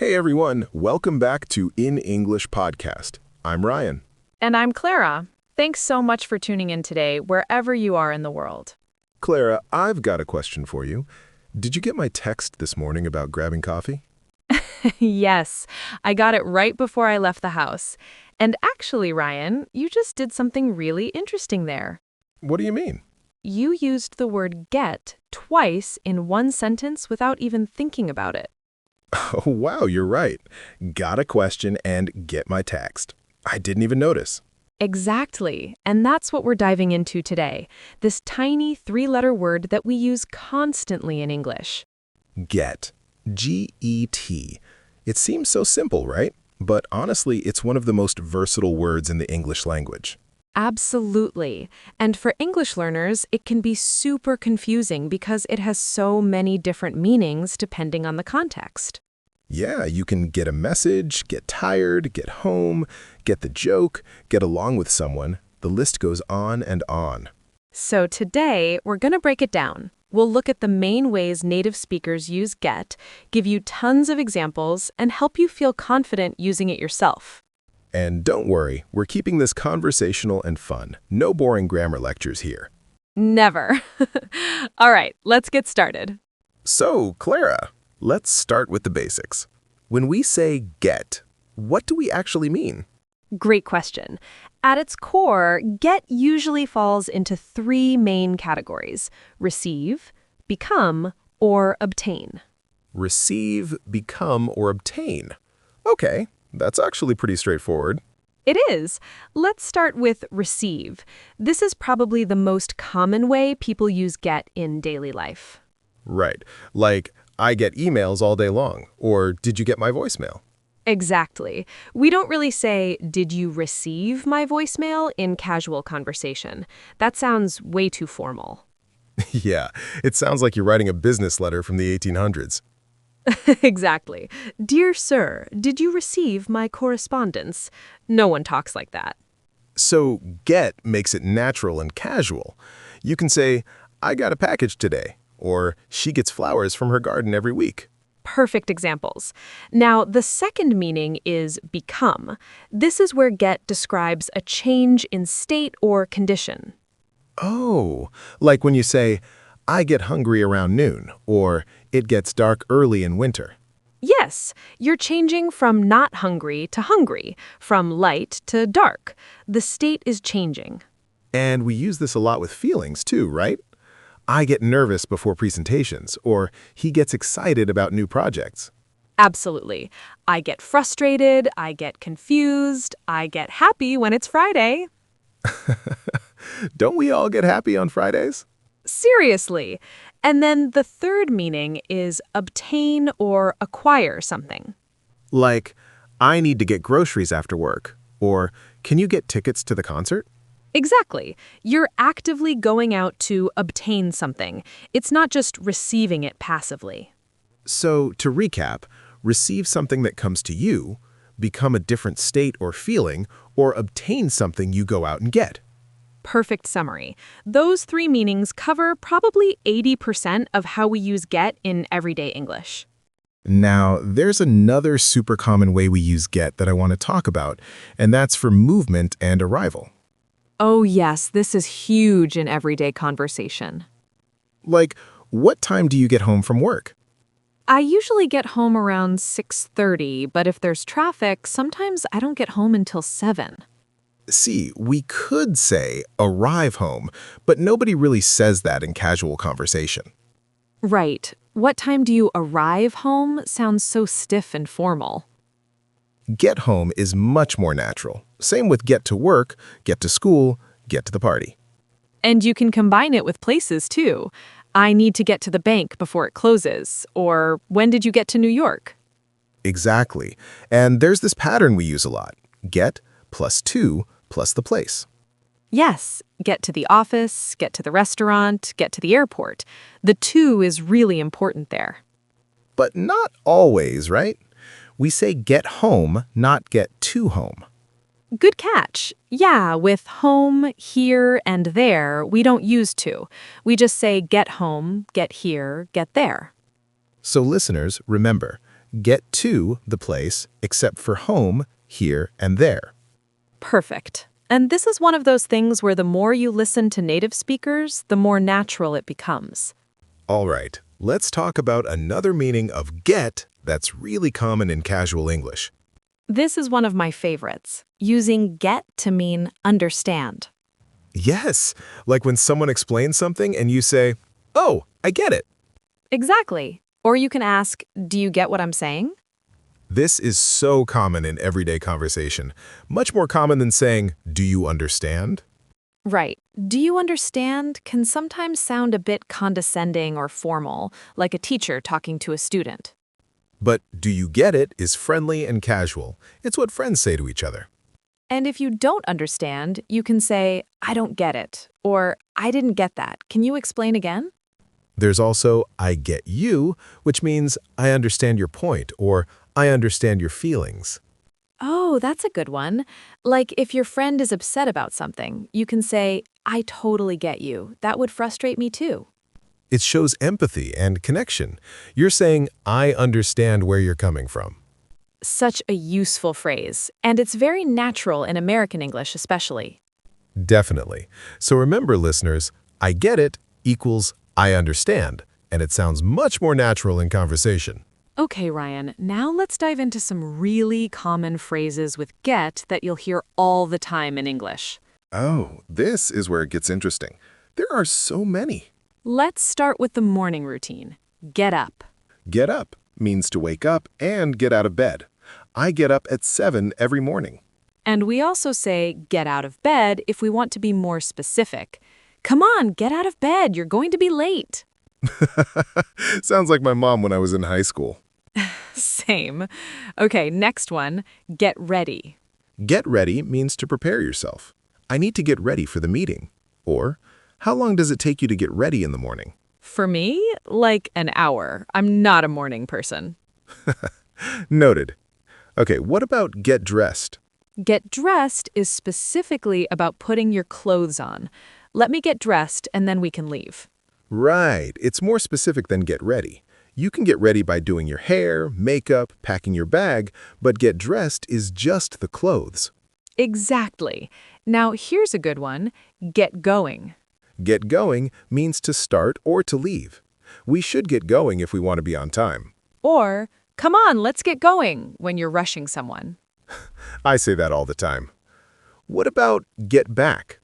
Hey everyone, welcome back to In English Podcast. I'm Ryan. And I'm Clara. Thanks so much for tuning in today, wherever you are in the world. Clara, I've got a question for you. Did you get my text this morning about grabbing coffee? Yes, I got it right before I left the house. And actually, Ryan, you just did something really interesting there. What do you mean? You used the word get twice in one sentence without even thinking about it. Oh, wow, you're right. Got a question and get my text. I didn't even notice. Exactly. And that's what we're diving into today. This tiny three-letter word that we use constantly in English. Get. G-E-T. It seems so simple, right? But honestly, it's one of the most versatile words in the English language. Absolutely. And for English learners, it can be super confusing because it has so many different meanings depending on the context. Yeah, you can get a message, get tired, get home, get the joke, get along with someone. The list goes on and on. So today, we're going to break it down. We'll look at the main ways native speakers use get, give you tons of examples, and help you feel confident using it yourself. And don't worry, we're keeping this conversational and fun. No boring grammar lectures here. Never. All right, let's get started. So, Clara, let's start with the basics. When we say get, what do we actually mean? Great question. At its core, get usually falls into three main categories: receive, become, or obtain. Receive, become, or obtain. Okay, that's actually pretty straightforward. It is. Let's start with receive. This is probably the most common way people use get in daily life. Right, like, I get emails all day long, or did you get my voicemail? Exactly. We don't really say, "Did you receive my voicemail?" in casual conversation. That sounds way too formal. Yeah, it sounds like you're writing a business letter from the 1800s. Exactly. "Dear sir, did you receive my correspondence?" No one talks like that. So get makes it natural and casual. You can say, I got a package today, or she gets flowers from her garden every week. Perfect examples. Now, the second meaning is become. This is where get describes a change in state or condition. Oh, like when you say, I get hungry around noon, or it gets dark early in winter. Yes, you're changing from not hungry to hungry, from light to dark. The state is changing. And we use this a lot with feelings too, right? I get nervous before presentations, or he gets excited about new projects. Absolutely. I get frustrated, I get confused, I get happy when it's Friday. Don't we all get happy on Fridays? Seriously. And then the third meaning is obtain or acquire something. Like, I need to get groceries after work, or can you get tickets to the concert? Exactly. You're actively going out to obtain something. It's not just receiving it passively. So, to recap, receive something that comes to you, become a different state or feeling, or obtain something you go out and get. Perfect summary. Those three meanings cover probably 80% of how we use get in everyday English. Now, there's another super common way we use get that I want to talk about, and that's for movement and arrival. Oh yes, this is huge in everyday conversation. Like, what time do you get home from work? I usually get home around 6:30, but if there's traffic, sometimes I don't get home until 7. See, we could say arrive home, but nobody really says that in casual conversation. Right. What time do you arrive home sounds so stiff and formal. Get home is much more natural. Same with get to work, get to school, get to the party. And you can combine it with places too. I need to get to the bank before it closes. Or when did you get to New York? Exactly. And there's this pattern we use a lot. Get plus to plus the place. Yes, get to the office, get to the restaurant, get to the airport. The to is really important there. But not always, right? We say get home, not get to home. Good catch. Yeah, with home, here, and there, we don't use to. We just say get home, get here, get there. So listeners, remember, Get to the place except for home, here, and there. Perfect. And this is one of those things where the more you listen to native speakers, the more natural it becomes. All right, let's talk about another meaning of get that's really common in casual English. This is one of my favorites, using get to mean understand. Yes, like when someone explains something and you say, "Oh, I get it." Exactly. Or you can ask, do you get what I'm saying? This is so common in everyday conversation, much more common than saying, "Do you understand?" Right. Do you understand can sometimes sound a bit condescending or formal, like a teacher talking to a student. But "do you get it" is friendly and casual. It's what friends say to each other. And if you don't understand, you can say, I don't get it, or I didn't get that. Can you explain again? There's also "I get you," which means "I understand your point" or "I understand your feelings." Oh, that's a good one. Like if your friend is upset about something, you can say, I totally get you. That would frustrate me too. It shows empathy and connection. You're saying, "I understand where you're coming from." Such a useful phrase, and it's very natural in American English especially. Definitely. So remember, listeners, "I get it" equals "I understand," and it sounds much more natural in conversation. Okay, Ryan, now let's dive into some really common phrases with get that you'll hear all the time in English. Oh, this is where it gets interesting. There are so many. Let's start with the morning routine. Get up. Get up means to wake up and get out of bed. I get up at 7 every morning. And we also say get out of bed if we want to be more specific. Come on, get out of bed. You're going to be late. Sounds like my mom when I was in high school. Same. Okay, next one. Get ready. Get ready means to prepare yourself. I need to get ready for the meeting. Or, how long does it take you to get ready in the morning? For me, like an hour. I'm not a morning person. Noted. Okay, what about get dressed? Get dressed is specifically about putting your clothes on. Let me get dressed and then we can leave. Right, it's more specific than get ready. You can get ready by doing your hair, makeup, packing your bag, but get dressed is just the clothes. Exactly. Now here's a good one. Get going. Get going means to start or to leave. We should get going if we want to be on time. Or, come on, let's get going when you're rushing someone. I say that all the time. What about get back?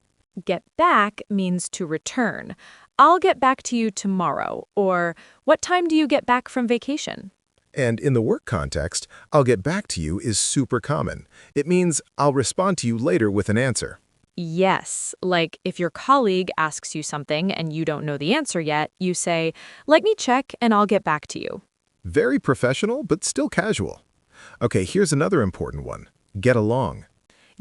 Get back means to return. I'll get back to you tomorrow. Or, what time do you get back from vacation? And in the work context, "I'll get back to you" is super common. It means I'll respond to you later with an answer. Yes, like if your colleague asks you something and you don't know the answer yet, you say, let me check and I'll get back to you. Very professional, but still casual. Okay, here's another important one. Get along.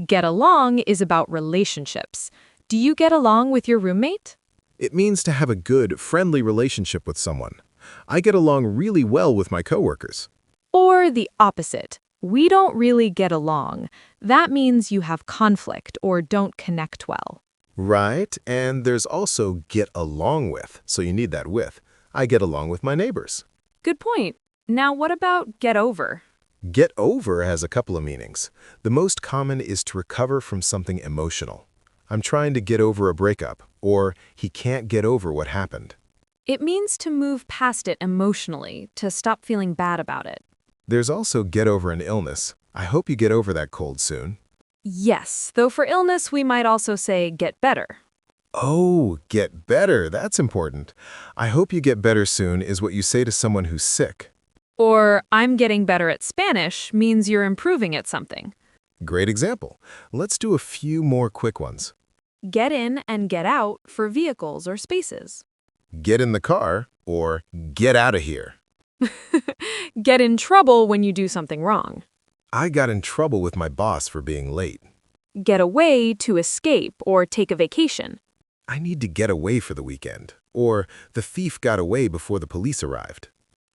Get along is about relationships. Do you get along with your roommate? It means to have a good, friendly relationship with someone. I get along really well with my coworkers. Or the opposite. We don't really get along. That means you have conflict or don't connect well. Right, and there's also get along with, so you need that with. I get along with my neighbors. Good point. Now what about get over? Get over has a couple of meanings. The most common is to recover from something emotional. I'm trying to get over a breakup, or he can't get over what happened. It means to move past it emotionally, to stop feeling bad about it. There's also get over an illness. I hope you get over that cold soon. Yes, though for illness we might also say get better. Oh, get better. That's important. I hope you get better soon is what you say to someone who's sick. Or I'm getting better at Spanish means you're improving at something. Great example. Let's do a few more quick ones. Get in and get out for vehicles or spaces. Get in the car or get out of here. Get in trouble when you do something wrong. I got in trouble with my boss for being late. Get away to escape or take a vacation. I need to get away for the weekend. Or the thief got away before the police arrived.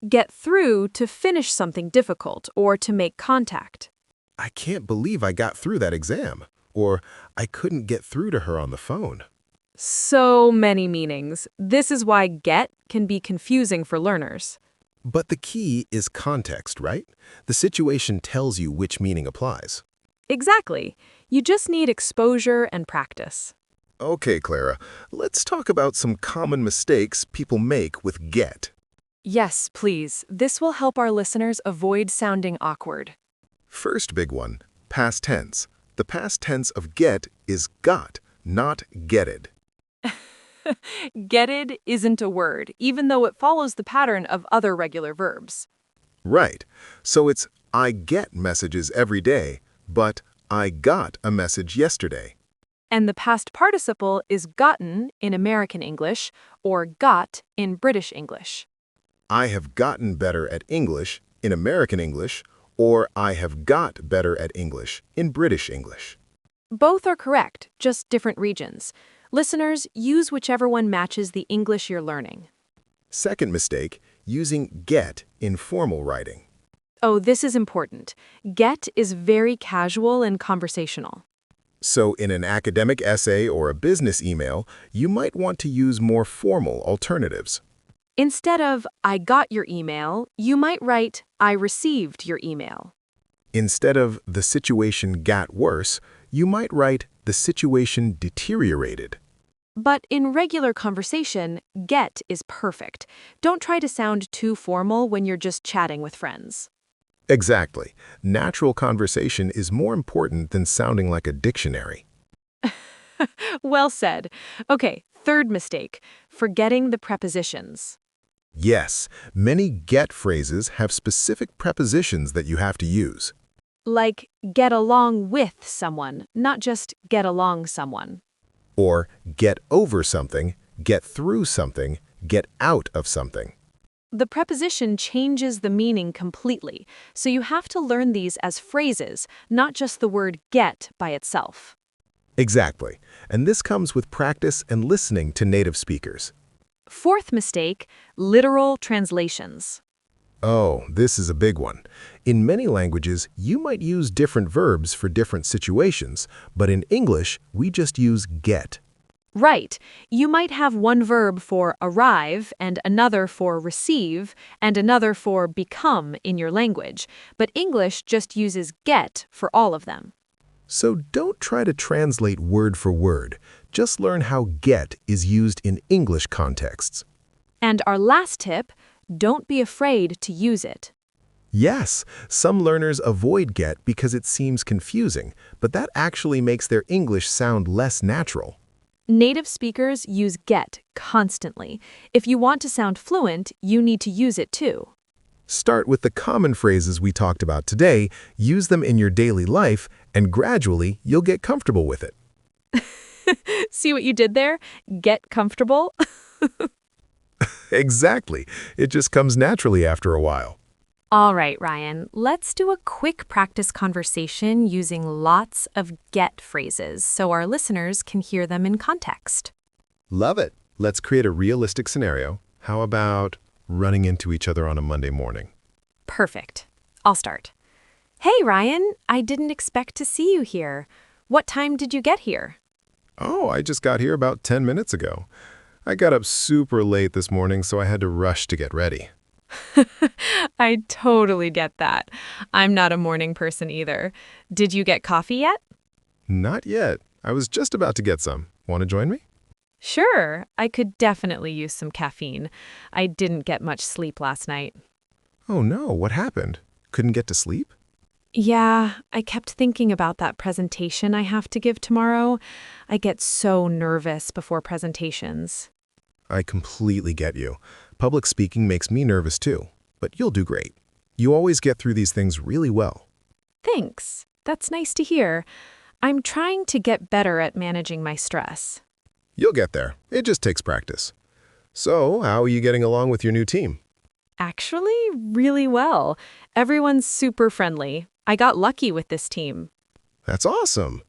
Get through to finish something difficult or to make contact. I can't believe I got through that exam. Or I couldn't get through to her on the phone. So many meanings. This is why get can be confusing for learners. But the key is context, right? The situation tells you which meaning applies. Exactly. You just need exposure and practice. Okay, Clara, let's talk about some common mistakes people make with get. Yes, please. This will help our listeners avoid sounding awkward. First big one, past tense. The past tense of get is got, not getted. Getted isn't a word, even though it follows the pattern of other regular verbs. Right. So it's I get messages every day, but I got a message yesterday. And the past participle is gotten in American English or got in British English. I have gotten better at English in American English, or I have got better at English in British English. Both are correct, just different regions. Listeners, use whichever one matches the English you're learning. Second mistake, using get in formal writing. Oh, this is important. Get is very casual and conversational. So in an academic essay or a business email, you might want to use more formal alternatives. Instead of, I got your email, you might write, I received your email. Instead of the situation got worse, you might write the situation deteriorated. But in regular conversation, get is perfect. Don't try to sound too formal when you're just chatting with friends. Exactly. Natural conversation is more important than sounding like a dictionary. Well said. Okay, third mistake, forgetting the prepositions. Yes, many get phrases have specific prepositions that you have to use. Like get along with someone, not just get along someone. Or get over something, get through something, get out of something. The preposition changes the meaning completely, so you have to learn these as phrases, not just the word get by itself. Exactly. And this comes with practice and listening to native speakers. Fourth mistake, literal translations. Oh, this is a big one. In many languages, you might use different verbs for different situations, but in English, we just use get. Right. You might have one verb for arrive and another for receive and another for become in your language, but English just uses get for all of them. So don't try to translate word for word. Just learn how get is used in English contexts. And our last tip, don't be afraid to use it. Yes, some learners avoid get because it seems confusing, but that actually makes their English sound less natural. Native speakers use get constantly. If you want to sound fluent, you need to use it too. Start with the common phrases we talked about today, use them in your daily life, and gradually you'll get comfortable with it. See what you did there? Get comfortable? Exactly. It just comes naturally after a while. All right, Ryan, let's do a quick practice conversation using lots of get phrases so our listeners can hear them in context. Love it. Let's create a realistic scenario. How about running into each other on a Monday morning? Perfect. I'll start. Hey, Ryan, I didn't expect to see you here. What time did you get here? Oh, I just got here about 10 minutes ago. I got up super late this morning, so I had to rush to get ready. I totally get that. I'm not a morning person either. Did you get coffee yet? Not yet. I was just about to get some. Want to join me? Sure, I could definitely use some caffeine. I didn't get much sleep last night. Oh no, what happened? Couldn't get to sleep? Yeah, I kept thinking about that presentation I have to give tomorrow. I get so nervous before presentations. I completely get you. Public speaking makes me nervous too, but you'll do great. You always get through these things really well. Thanks. That's nice to hear. I'm trying to get better at managing my stress. You'll get there. It just takes practice. So, how are you getting along with your new team? Actually, really well. Everyone's super friendly. I got lucky with this team. That's awesome.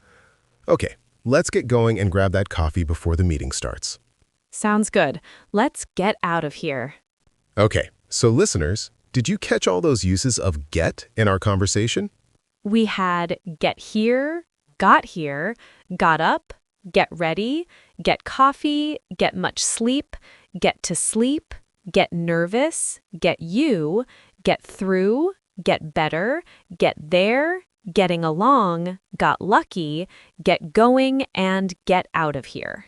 Okay, let's get going and grab that coffee before the meeting starts. Sounds good. Let's get out of here. Okay, so listeners, did you catch all those uses of get in our conversation? We had get here, got up, get ready, get coffee, get much sleep, get to sleep, get nervous, get you, get through, get better, get there, getting along, got lucky, get going, and get out of here.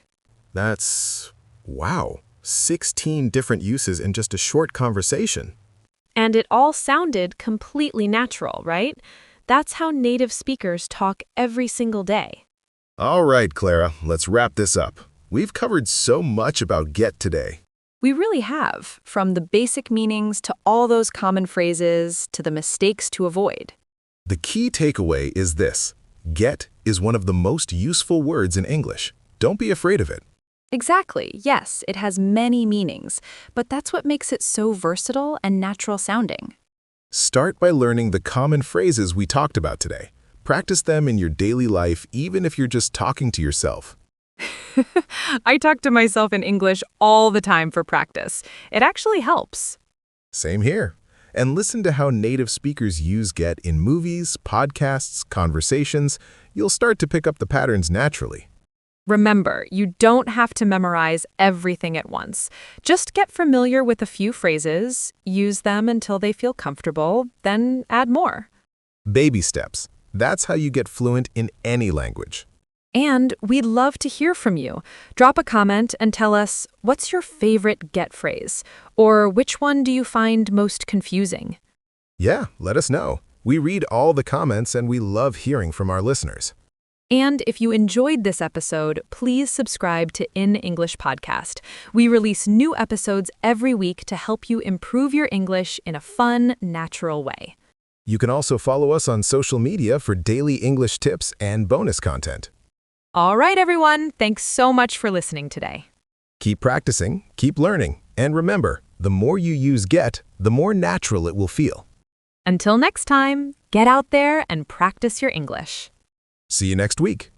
Wow, 16 different uses in just a short conversation. And it all sounded completely natural, right? That's how native speakers talk every single day. All right, Clara, let's wrap this up. We've covered so much about get today. We really have, from the basic meanings to all those common phrases to the mistakes to avoid. The key takeaway is this: get is one of the most useful words in English. Don't be afraid of it. Exactly, yes, it has many meanings, but that's what makes it so versatile and natural sounding. Start by learning the common phrases we talked about today. Practice them in your daily life, even if you're just talking to yourself. I talk to myself in English all the time for practice. It actually helps. Same here. And listen to how native speakers use get in movies, podcasts, conversations. You'll start to pick up the patterns naturally. Remember, you don't have to memorize everything at once. Just get familiar with a few phrases, use them until they feel comfortable, then add more. Baby steps. That's how you get fluent in any language. And we'd love to hear from you. Drop a comment and tell us, what's your favorite get phrase? Or which one do you find most confusing? Yeah, let us know. We read all the comments and we love hearing from our listeners. And if you enjoyed this episode, please subscribe to In English Podcast. We release new episodes every week to help you improve your English in a fun, natural way. You can also follow us on social media for daily English tips and bonus content. All right, everyone. Thanks so much for listening today. Keep practicing, keep learning, and remember, the more you use get, the more natural it will feel. Until next time, get out there and practice your English. See you next week.